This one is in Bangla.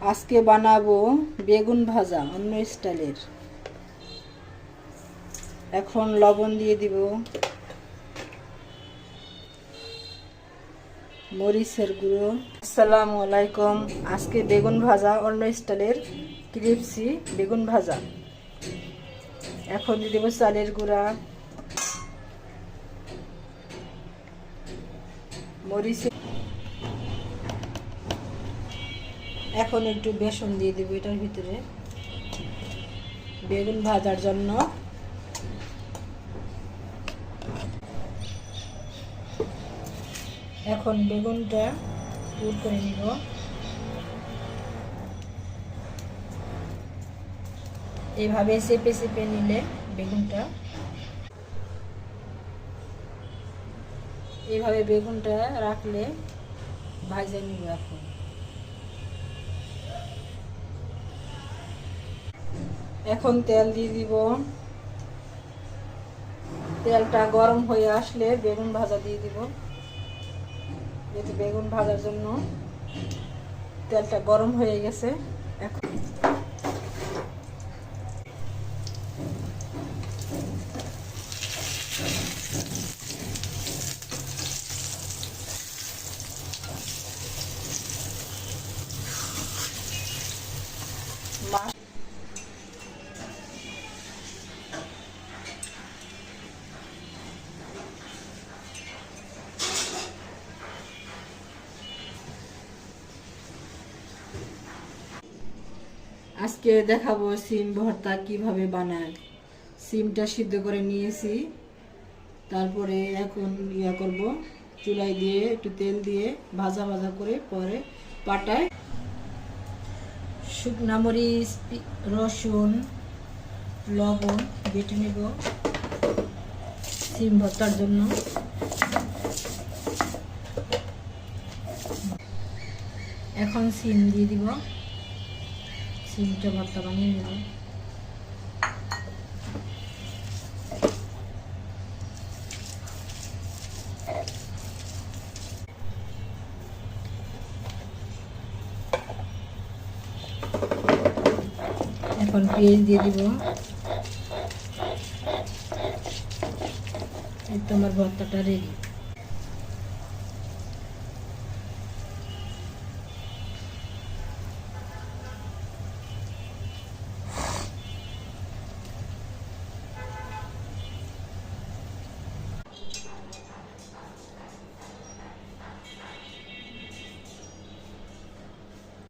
আজকে বানাবো বেগুন ভাজা অন্য স্টাইলের। এখন লবণ দিয়ে দিব, মরিচের গুঁড়ো। আসসালামু আলাইকুম। আজকে বেগুন ভাজা অন্য স্টাইলের ক্রিপসি বেগুন ভাজা। এখন দিয়ে দেব চালের গুঁড়া, মরিচ, এখন একটু বেসন দিয়ে দেবো এটার ভিতরে বেগুন ভাজার জন্য। এখন বেগুনটা পুর করে নিব। এইভাবে চেপে চেপে নিলে বেগুনটা, এইভাবে বেগুনটা রাখলে ভাজা নিব। এখন তেল দিয়ে দিব। তেলটা গরম হয়ে আসলে বেগুন ভাজা দিয়ে দিব। যেহেতু বেগুন ভাজার জন্য তেলটা গরম হয়ে গেছে। এখন আজকে দেখাবো সিম ভর্তা কিভাবে বানায়। সিমটা সিদ্ধ করে নিয়েছি, তারপরে এখন করব, চুলায় দিয়ে একটু তেল দিয়ে ভাজা ভাজা করে পরে পাটায় শুকনা মরিচ, রসুন, লবণ বেটে নেব সিম ভর্তার জন্য। এখন সিম দিয়ে দিব, সিমটা ভর্তা বানিয়ে নেব। এখন পেঁয়াজ দিয়ে দিব। এই তো আমার ভর্তাটা রেডি।